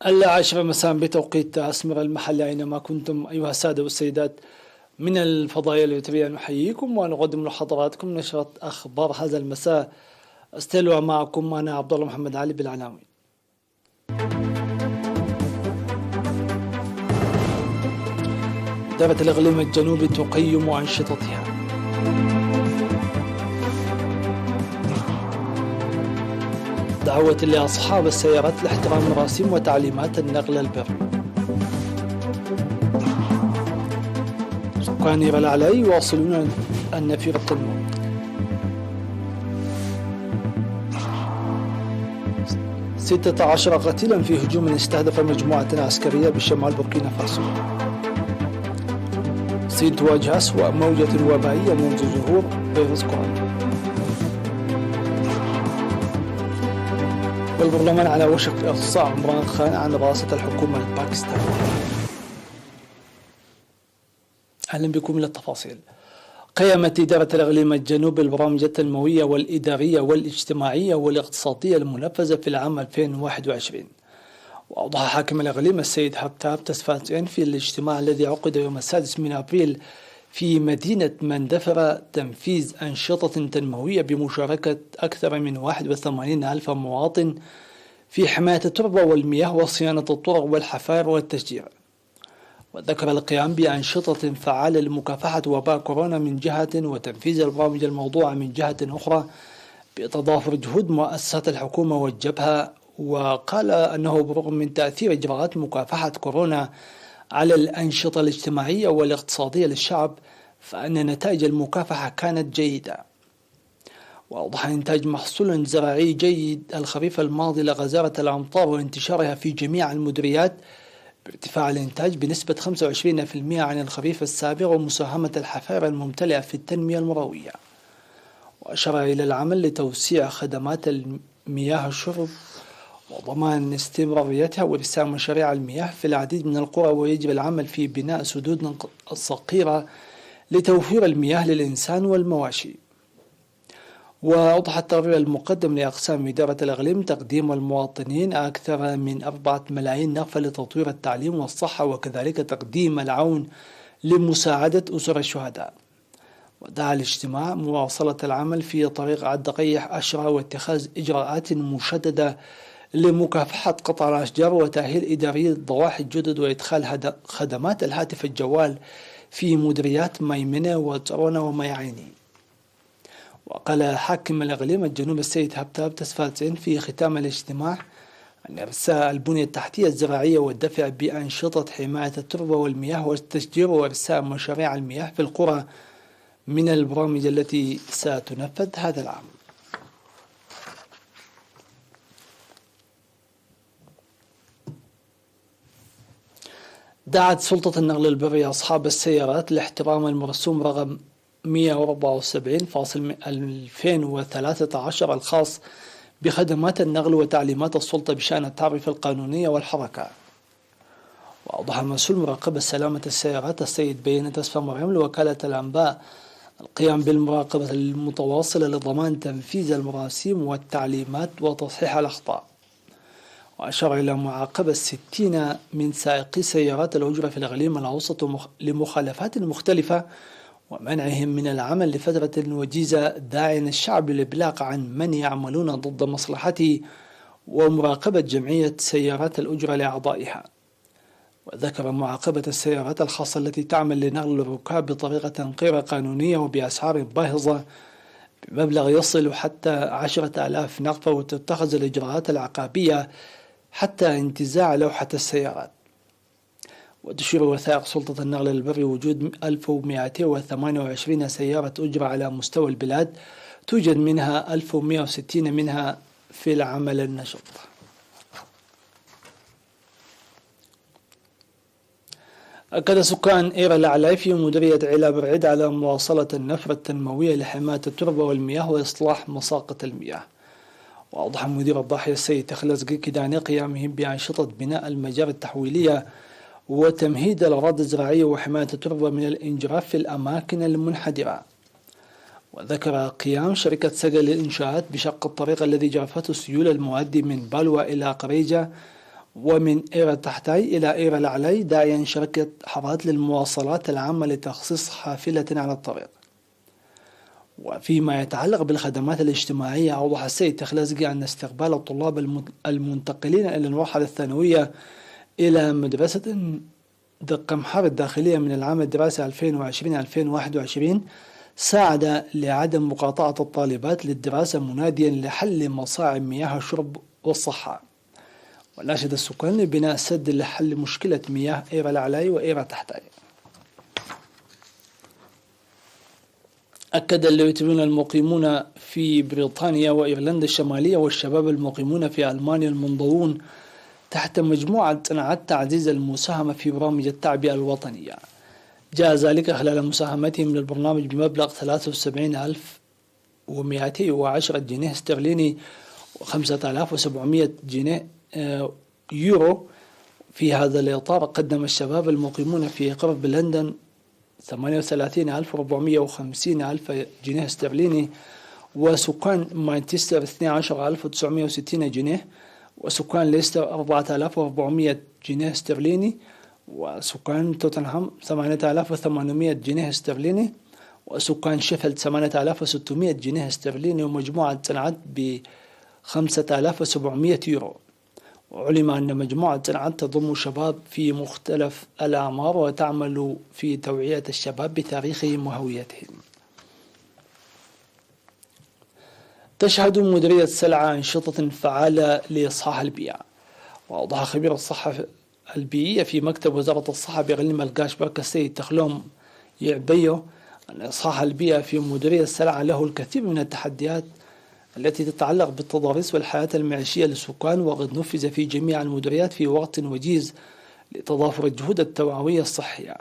العاشرة مساء بتوقيت أسمر المحل أينما كنتم أيها السادة والسيدات من الفضائية اليوتيوبية، نحييكم ونقدم لحضراتكم نشرة أخبار هذا المساء. استلوا معكم أنا عبد الله محمد علي بالعناوين. إدارة الإقليم الجنوبي تقيم أنشطتها. دعوة لأصحاب السيارات لاحترام مراسم وتعليمات النقل البري. سكان إيرا العلاي يواصلون النفير التنمو. ستة عشر قتيلا في هجوم استهدف مجموعة عسكرية بشمال بوركينا فاسو. الصين تواجه أسوأ موجة وبائية منذ ظهور فيروس كورونا. والبرلمان على وشك إفصاء عمران خان عن رئاسة الحكومة الباكستانية. أهلا بكم إلى التفاصيل. قيمت إدارة الإقليم الجنوبي البرامج التنموية والإدارية والاجتماعية والاقتصادية المنفذة في العام 2021. وأوضح حاكم الإقليم السيد هبتاب تسفاتين في الاجتماع الذي عقد يوم 6 من أبريل في مدينة مندفرة تنفيذ أنشطة تنموية بمشاركة أكثر من 81 ألف مواطن في حماية التربة والمياه وصيانة الطرق والحفائر والتشجير. وذكر القيام بأنشطة فعالة لمكافحة وباء كورونا من جهة وتنفيذ البرامج الموضوعة من جهة أخرى بتضافر جهود مؤسسات الحكومة والجبهة. وقال أنه برغم من تأثير إجراءات مكافحة كورونا على الأنشطة الاجتماعية والاقتصادية للشعب فإن نتائج المكافحة كانت جيدة. وأوضح إنتاج محصول زراعي جيد الخريف الماضي لغزارة الأمطار وانتشارها في جميع المديريات بارتفاع الإنتاج بنسبة 25% عن الخريف السابق ومساهمة الحفائر الممتلئة في التنمية المروية. وأشار إلى العمل لتوسيع خدمات المياه الشرب وضمان استمراريتها وإرساء مشاريع المياه في العديد من القرى، ويجب العمل في بناء سدود صغيرة لتوفير المياه للإنسان والمواشي. وأوضح التقرير المقدم لأقسام إدارة الإقليم تقديم المواطنين أكثر من 4 ملايين نقفة لتطوير التعليم والصحة، وكذلك تقديم العون لمساعدة أسر الشهداء. ودعا الاجتماع مواصلة العمل في طريق عد قيح أشرى واتخاذ إجراءات مشددة لمكافحة قطع الأشجار وتأهيل إدارية الضواحي الجدد وإدخال خدمات الهاتف الجوال في مديريات ميمنة وترونة وميعيني. وقال حاكم الإقليم الجنوبي السيد هبتاب تسفاتين في ختام الاجتماع أن إرساء البنية التحتية الزراعية والدفع بأنشطة حماية التربة والمياه والتشجير وإرساء مشاريع المياه في القرى من البرامج التي ستنفذ هذا العام. دعت سلطة النقل البري أصحاب السيارات لاحترام المرسوم رقم 174/2013 الخاص بخدمات النقل وتعليمات السلطة بشأن التعرفة القانونية والحركة. وأوضح مسؤول مراقبة سلامة السيارات السيد بينة أسفة مريم لوكالة الأنباء القيام بالمراقبة المتواصلة لضمان تنفيذ المراسيم والتعليمات وتصحيح الأخطاء. وأشار إلى معاقبة 60 من سائقي سيارات الأجرة في الإقليم الأوسط لمخالفات مختلفة ومنعهم من العمل لفترة وجيزة، داعيا الشعب للإبلاغ عن من يعملون ضد مصلحته ومراقبة جمعية سيارات الأجرة لأعضائها. وذكر معاقبة السيارات الخاصة التي تعمل لنقل الركاب بطريقة غير قانونية وبأسعار باهظة بمبلغ يصل حتى 10,000 نقفة، وتتخذ الإجراءات العقابية حتى انتزاع لوحة السيارات. وتشير وثائق سلطة النقل البري وجود 1228 سيارة أجرة على مستوى البلاد، توجد منها 1160 منها في العمل النشط. أكد سكان إيرا العلاي في مديرية علا برعيد على مواصلة النفرة التنموية لحماية التربة والمياه وإصلاح مساقط المياه. وأوضح مدير الضاحية السيد تخلص كيداني قيامهم بأنشطة بناء المجاري التحويلية وتمهيد الأراضي الزراعية وحماية التربة من الانجراف في الأماكن المنحدرة. وذكر قيام شركة سجل للإنشاءات بشق الطريق الذي جرفته السيول المؤدي من بالوى إلى قريجة ومن إيرا تحتاي إلى إيرا العلي، داعيا شركة حضارات للمواصلات العامة لتخصيص حافلة على الطريق. وفيما يتعلق بالخدمات الاجتماعية، أوضح السيد تخلزقي أن استقبال الطلاب المنتقلين إلى المرحلة الثانوية إلى مدرسة قمحار الداخلية من العام الدراسي 2020-2021 ساعد لعدم مقاطعة الطالبات للدراسة، مناديا لحل مصاعب مياه الشرب والصحة. وناشد السكان لبناء سد لحل مشكلة مياه إيرا العلاي وإيرا تحتاي. أكد اللويتيون المقيمون في بريطانيا وإيرلندا الشمالية والشباب المقيمون في ألمانيا المنضوون تحت مجموعة صناعات تعزيز المساهمة في برامج التعبئة الوطنية. جاء ذلك خلال مساهمتهم للبرنامج بمبلغ 73,210 جنيه استرليني و5,700 جنيه يورو. في هذا الإطار قدم الشباب المقيمون في قرب لندن 38,450 جنيه استرليني، وسكان مانشستر 12,960 جنيه، وسكان ليستر 4,400 جنيه استرليني، وسكان توتنهام 8,800 جنيه استرليني، وسكان شيفيلد 8,600 جنيه استرليني، ومجموعة صناعات ب 5,700 يورو. وعلم أن مجموعة صناعات تضم شباب في مختلف الأعمار وتعمل في توعية الشباب بتاريخهم وهويتهم. تشهد مديرية سلعة أنشطة فعالة لإصحاح البيئة. وأوضح خبير الصحة البيئية في مكتب وزارة الصحة بإقليم القاشبركة السيد تخلوم يعبيو أن إصحاح البيئة في مديرية سلعة له الكثير من التحديات التي تتعلق بالتضاريس والحياة المعيشية للسكان، وقد نفذ في جميع المديريات في وقت وجيز لتضافر الجهود التوعوية الصحية.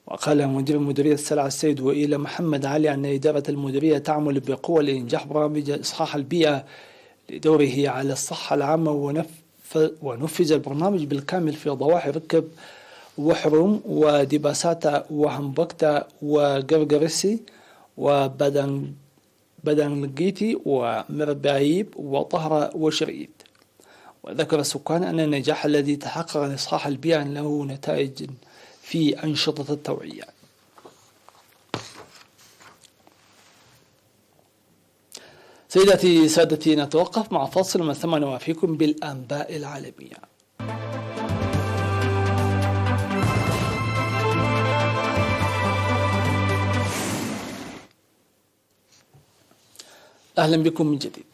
وقال مدير مديرية سلعة السيد وإيلا محمد علي أن إدارة المديرية تعمل بقوة لإنجاح برامج إصحاح البيئة لدوره على الصحة العامة، ونفذ البرنامج بالكامل في ضواحي ركب وحرم ودباساتا وهمبكتا وقرقرسي وبدنجيتي ومربعيب وطهرة وشريد. وذكر السكان أن النجاح الذي تحقق لإصحاح البيئة له نتائج في أنشطة التوعية. سيداتي سادتي، نتوقف مع فاصل من ثم نوافيكم بالأنباء العالمية. أهلا بكم من جديد.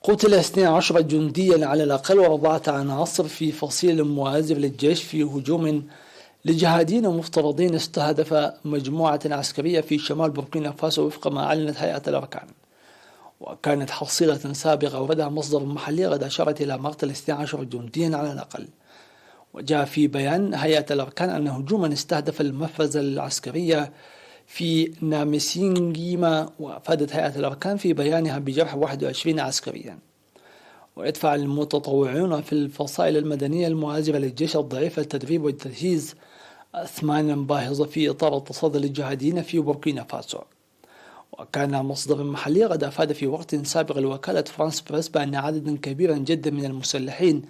قتل 12 جنديا على الأقل و4 عناصر في فصيل موازي للجيش في هجوم لجهاديين مفترضين استهدف مجموعة عسكرية في شمال بوركينا فاسو وفق ما أعلنت هيئة الأركان. وكانت حصيلة سابقة أوردها مصدر محلي قد أشارت إلى مقتل 12 جنديا على الأقل. وجاء في بيان هيئة الأركان أن هجوما استهدف المنفذة العسكرية في نامسينجيما، وأفادت هيئة الأركان في بيانها بجرح 21 عسكريا. ويدفع المتطوعون في الفصائل المدنية المؤازرة للجيش الضعيف التدريب والتجهيز أثمانا باهظة في إطار التصدي للجهاديين في بوركينا فاسو. وكان مصدر محلي قد أفاد في وقت سابق الوكالة فرانس بريس بأن عددا كبيرا جدا من المسلحين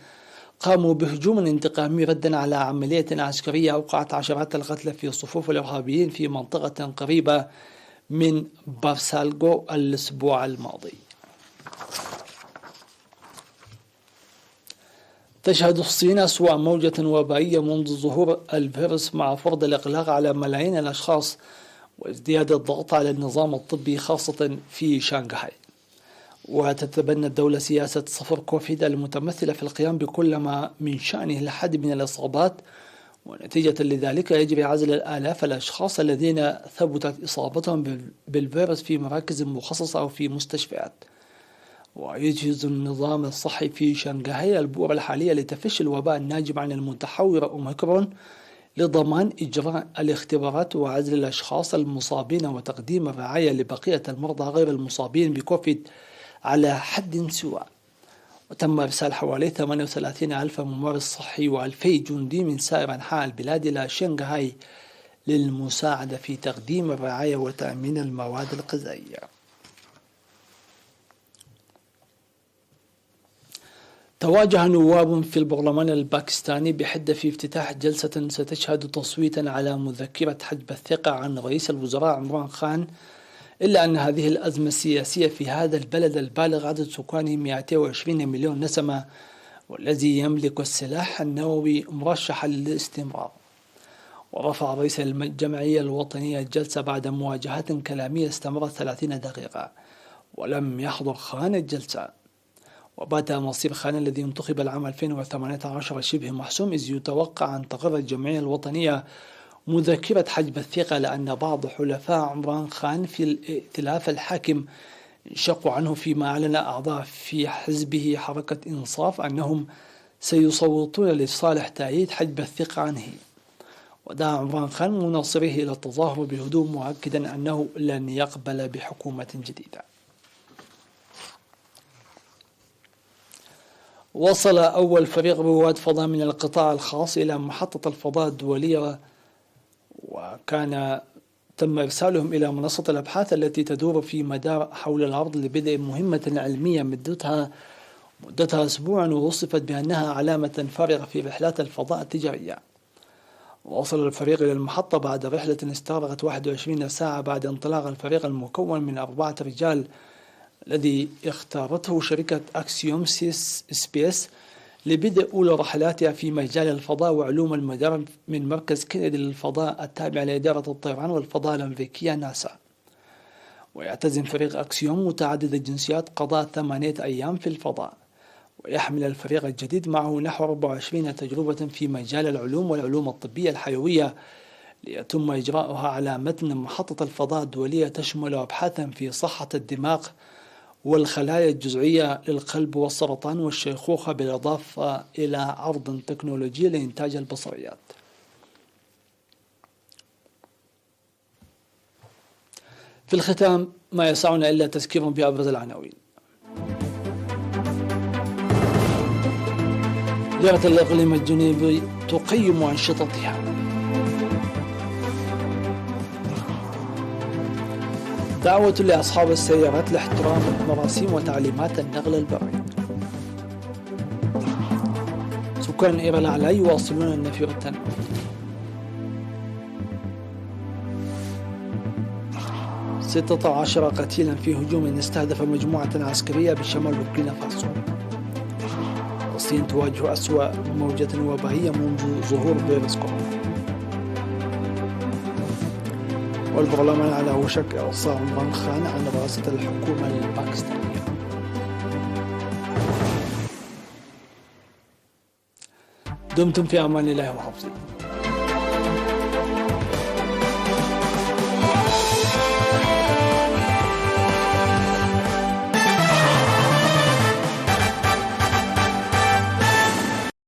قاموا بهجوم انتقامي ردا على عملية عسكرية أوقعت عشرات القتلى في صفوف الإرهابيين في منطقة قريبة من بارسالغو الأسبوع الماضي. تشهد الصين أسوأ موجة وبائية منذ ظهور الفيروس، مع فرض الإغلاق على ملايين الأشخاص وازدياد الضغط على النظام الطبي خاصة في شانغهاي. وتتبنى الدولة سياسة صفر كوفيد المتمثلة في القيام بكل ما من شأنه الحد من الإصابات، ونتيجة لذلك يجري عزل الآلاف الأشخاص الذين ثبتت إصابتهم بالفيروس في مراكز مخصصة أو في مستشفيات. ويجهز النظام الصحي في شانغهاي البؤرة الحالية لتفشي الوباء الناجم عن المتحور أوميكرون لضمان إجراء الاختبارات وعزل الأشخاص المصابين وتقديم الرعاية لبقية المرضى غير المصابين بكوفيد على حد سواء. وتم إرسال حوالي 38,000 ممارس صحي و2,000 جندي من سائر أنحاء البلاد إلى شنغهاي للمساعدة في تقديم الرعاية وتأمين المواد الغذائية. تواجه نواب في البرلمان الباكستاني بحدة في افتتاح جلسة ستشهد تصويتا على مذكرة حجب الثقة عن رئيس الوزراء عمران خان، إلا أن هذه الأزمة السياسية في هذا البلد البالغ عدد سكانه 220 مليون نسمة والذي يملك السلاح النووي مرشحا للاستمرار. ورفع رئيس الجمعية الوطنية الجلسة بعد مواجهات كلامية استمرت 30 دقيقة ولم يحضر خان الجلسة. وبات مصير خان الذي انتخب العام 2018 شبه محسوم، إذ يتوقع أن تقر الجمعية الوطنية مذكرة حجب الثقة، لأن بعض حلفاء عمران خان في الائتلاف الحاكم انشقوا عنه، فيما أعلن أعضاء في حزبه حركة إنصاف أنهم سيصوتون لصالح تأييد حجب الثقة عنه. ودعا عمران خان مناصريه إلى التظاهر بهدوء، مؤكدا أنه لن يقبل بحكومة جديدة. وصل أول فريق رواد فضاء من القطاع الخاص إلى محطة الفضاء الدولية، وكان تم إرسالهم إلى منصة الأبحاث التي تدور في مدار حول الأرض لبدء مهمة علمية مدتها أسبوع، ووصفت بأنها علامة فارغة في رحلات الفضاء التجارية. وصل الفريق إلى المحطة بعد رحلة استغرقت 21 ساعة بعد انطلاق الفريق المكون من 4 رجال الذي اختارته شركة أكسيوم سبيس لبدء أولى رحلاتها في مجال الفضاء وعلوم المدار من مركز كندي للفضاء التابع لإدارة الطيران والفضاء الأمريكية ناسا. ويعتزم فريق أكسيوم متعدد الجنسيات قضاء 8 أيام في الفضاء، ويحمل الفريق الجديد معه نحو 24 تجربة في مجال العلوم والعلوم الطبية الحيوية ليتم إجراؤها على متن محطة الفضاء الدولية، تشمل أبحاثا في صحة الدماغ والخلايا الجذعية للقلب والسرطان والشيخوخة، بالإضافة إلى عرض تكنولوجي لإنتاج البصريات. في الختام ما يسعنا إلا تذكير بأبرز العناوين. دائرة الإقليم الجنوبي تقيم أنشطتها. دعوة لأصحاب السيارات لاحترام مراسيم وتعليمات النقل البري. سكان إيرلا لا يواصلون النفي والتنمية. 16 قتيلا في هجوم استهدف مجموعة عسكرية بشمال بوركينا فاسو. الصين تواجه أسوأ موجة وبائية منذ ظهور فيروس كورونا. والبرلمان على وشك إعصار عمران خان عن رئاسة الحكومة الباكستانية. دمتم في أمان الله وحفظه.